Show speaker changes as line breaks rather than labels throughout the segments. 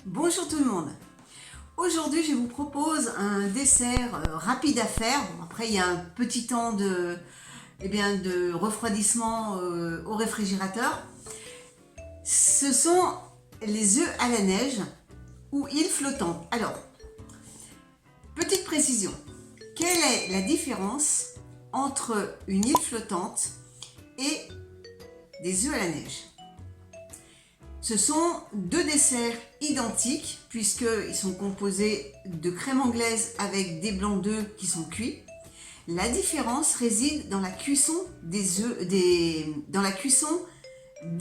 Bonjour tout le monde. Aujourd'hui, je vous propose un dessert rapide à faire. Bon, après, il y a un petit temps de refroidissement au réfrigérateur. Ce sont les œufs à la neige ou îles flottantes. Alors, petite précision. Quelle est la différence entre une île flottante et des œufs à la neige? Ce sont deux desserts identiques puisqu'ils sont composés de crème anglaise avec des blancs d'œufs qui sont cuits. La différence réside dans la cuisson des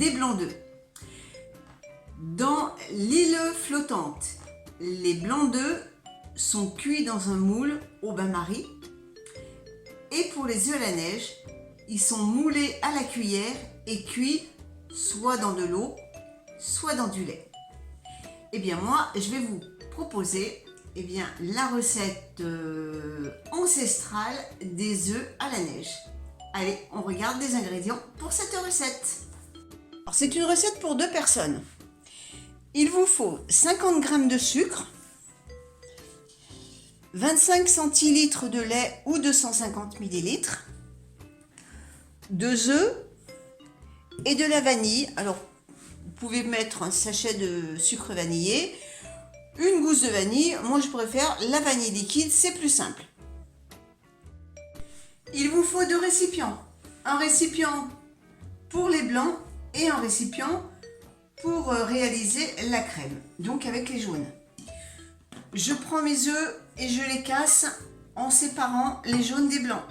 blancs d'œufs. Dans l'île flottante, les blancs d'œufs sont cuits dans un moule au bain-marie. Et pour les œufs à la neige, ils sont moulés à la cuillère et cuits soit dans de l'eau, soit dans du lait. Et bien moi, je vais vous proposer la recette ancestrale des œufs à la neige. Allez, on regarde les ingrédients pour cette recette. C'est une recette pour 2 personnes. Il vous faut 50 g de sucre, 25 centilitres de lait ou 250 ml, 2 œufs et de la vanille. Alors, vous pouvez mettre un sachet de sucre vanillé, une gousse de vanille. Moi, je préfère la vanille liquide, c'est plus simple. Il vous faut 2 récipients. Un récipient pour les blancs et un récipient pour réaliser la crème, donc avec les jaunes. Je prends mes œufs et je les casse en séparant les jaunes des blancs.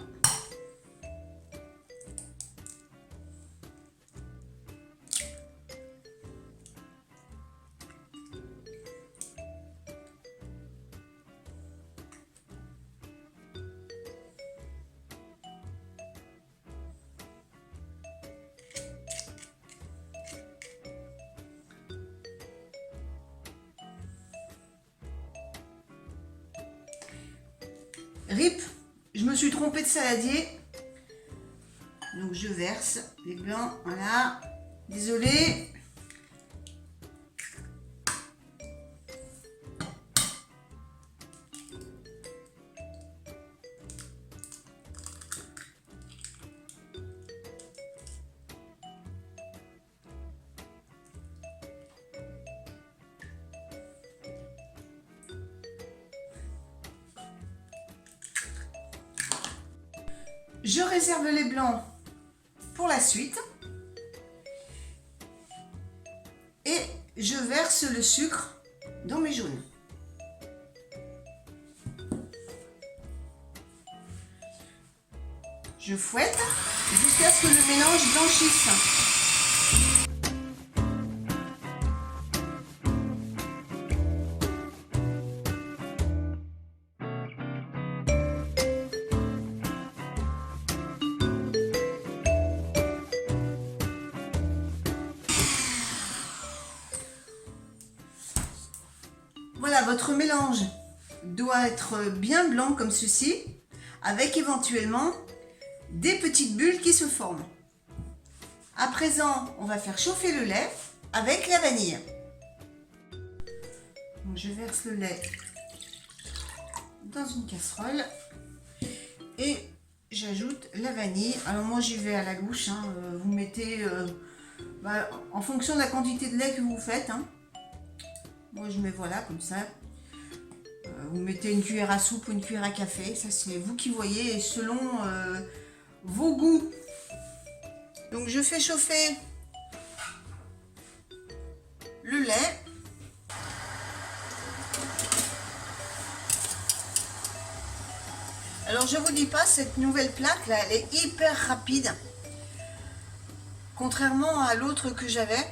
Rip, je me suis trompée de saladier, donc je verse les blancs, voilà, désolée. Je réserve les blancs pour la suite et je verse le sucre dans mes jaunes. Je fouette jusqu'à ce que le mélange blanchisse. Voilà, votre mélange doit être bien blanc comme ceci, avec éventuellement des petites bulles qui se forment. À présent, on va faire chauffer le lait avec la vanille. Donc, je verse le lait dans une casserole et j'ajoute la vanille. Alors moi j'y vais à la louche, hein. Vous mettez en fonction de la quantité de lait que vous faites, hein. Moi je mets voilà comme ça. Vous mettez une cuillère à soupe ou une cuillère à café, ça c'est vous qui voyez selon vos goûts. Donc je fais chauffer le lait. Alors je vous dis pas, cette nouvelle plaque là, elle est hyper rapide. Contrairement à l'autre que j'avais.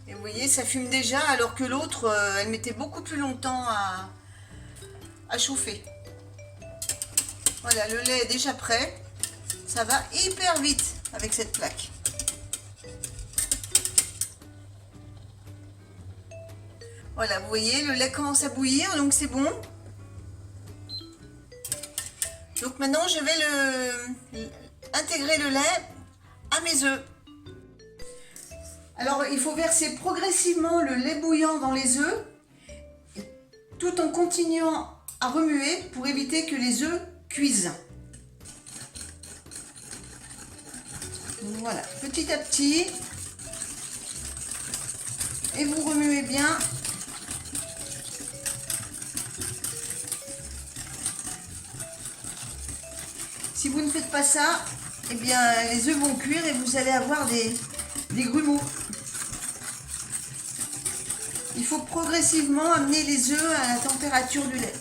Et vous voyez, ça fume déjà, alors que l'autre, elle mettait beaucoup plus longtemps à chauffer. Voilà, le lait est déjà prêt. Ça va hyper vite avec cette plaque. Voilà, vous voyez, le lait commence à bouillir, donc c'est bon. Donc maintenant, je vais intégrer le lait à mes œufs. Alors il faut verser progressivement le lait bouillant dans les œufs tout en continuant à remuer pour éviter que les œufs cuisent. Voilà, petit à petit. Et vous remuez bien. Si vous ne faites pas ça, eh bien les œufs vont cuire et vous allez avoir des grumeaux. Il faut progressivement amener les œufs à la température du lait.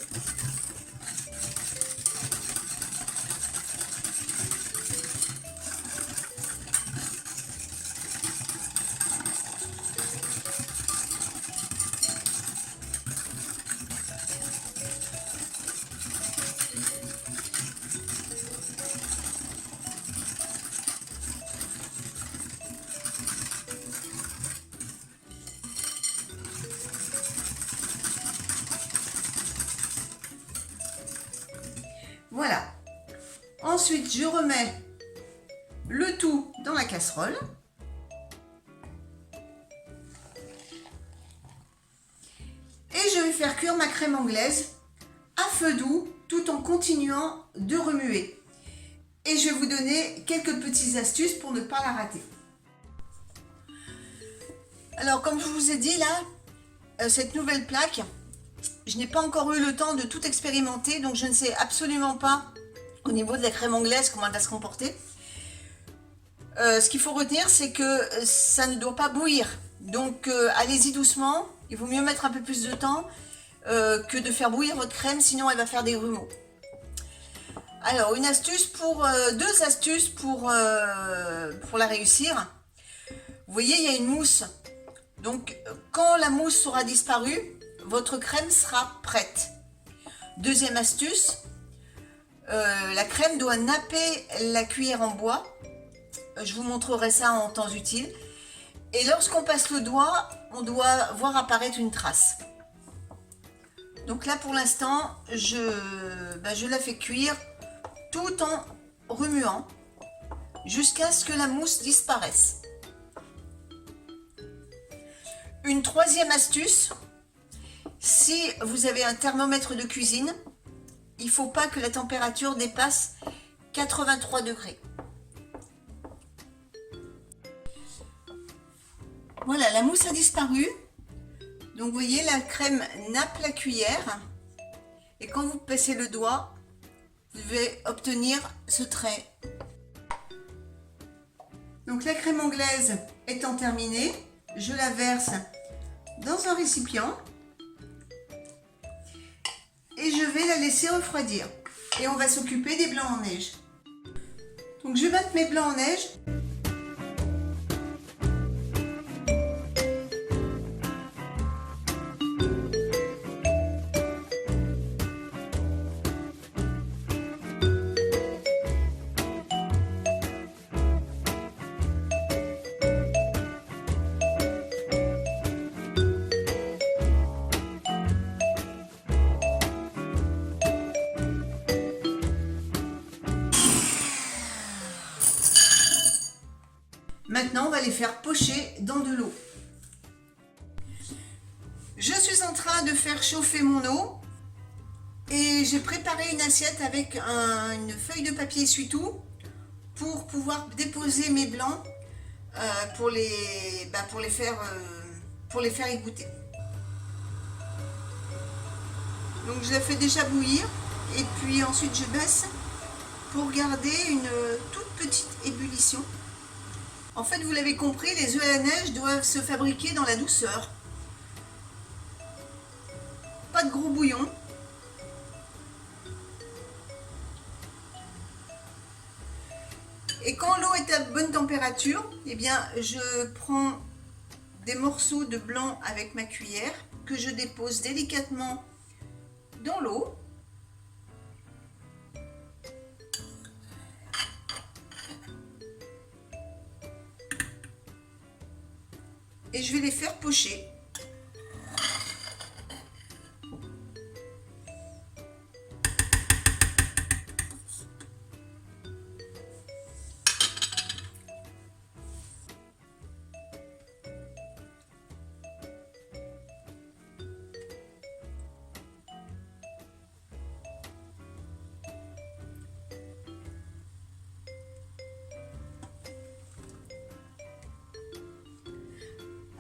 Voilà. Ensuite, je remets le tout dans la casserole. Et je vais faire cuire ma crème anglaise à feu doux tout en continuant de remuer. Et je vais vous donner quelques petites astuces pour ne pas la rater. Alors, comme je vous ai dit là, cette nouvelle plaque, je n'ai pas encore eu le temps de tout expérimenter, donc je ne sais absolument pas au niveau de la crème anglaise comment elle va se comporter. Ce qu'il faut retenir, c'est que ça ne doit pas bouillir. Donc allez-y doucement, il vaut mieux mettre un peu plus de temps que de faire bouillir votre crème, sinon elle va faire des grumeaux. Alors deux astuces pour la réussir. Vous voyez, il y a une mousse. Donc quand la mousse aura disparu, votre crème sera prête. Deuxième astuce, la crème doit napper la cuillère en bois. Je vous montrerai ça en temps utile. Et lorsqu'on passe le doigt, on doit voir apparaître une trace. Donc là pour l'instant, je la fais cuire tout en remuant jusqu'à ce que la mousse disparaisse. Une troisième astuce, si vous avez un thermomètre de cuisine, il ne faut pas que la température dépasse 83 degrés. Voilà, la mousse a disparu. Donc vous voyez, la crème nappe la cuillère. Et quand vous passez le doigt, vous devez obtenir ce trait. Donc la crème anglaise étant terminée, je la verse dans un récipient. Et je vais la laisser refroidir. Et on va s'occuper des blancs en neige. Donc je vais battre mes blancs en neige. Maintenant, on va les faire pocher dans de l'eau. Je suis en train de faire chauffer mon eau et j'ai préparé une assiette avec une feuille de papier essuie-tout pour pouvoir déposer mes blancs pour les faire égoutter. Donc je la fais déjà bouillir et puis ensuite je baisse pour garder une toute petite ébullition. En fait, vous l'avez compris, les œufs à la neige doivent se fabriquer dans la douceur. Pas de gros bouillon. Et quand l'eau est à bonne température, eh bien, je prends des morceaux de blanc avec ma cuillère que je dépose délicatement dans l'eau. Et je vais les faire pocher.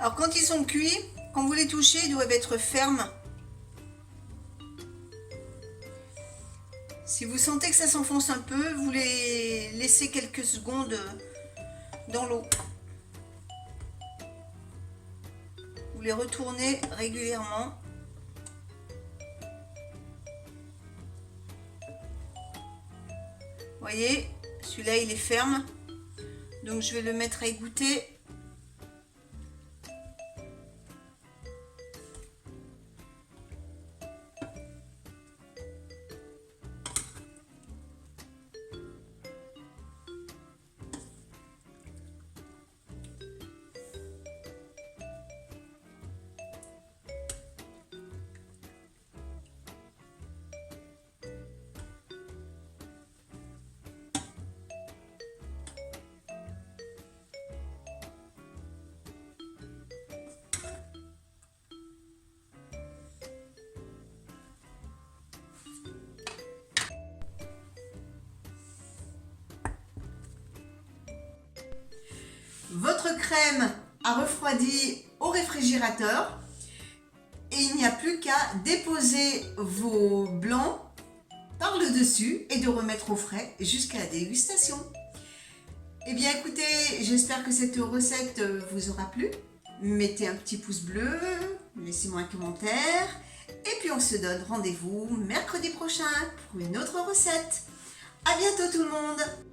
Alors quand ils sont cuits, quand vous les touchez, ils doivent être fermes. Si vous sentez que ça s'enfonce un peu, vous les laissez quelques secondes dans l'eau. Vous les retournez régulièrement. Vous voyez, celui-là il est ferme. Donc je vais le mettre à égoutter. Votre crème a refroidi au réfrigérateur et il n'y a plus qu'à déposer vos blancs par le dessus et de remettre au frais jusqu'à la dégustation. Eh bien écoutez, j'espère que cette recette vous aura plu. Mettez un petit pouce bleu, laissez-moi un commentaire et puis on se donne rendez-vous mercredi prochain pour une autre recette. À bientôt tout le monde!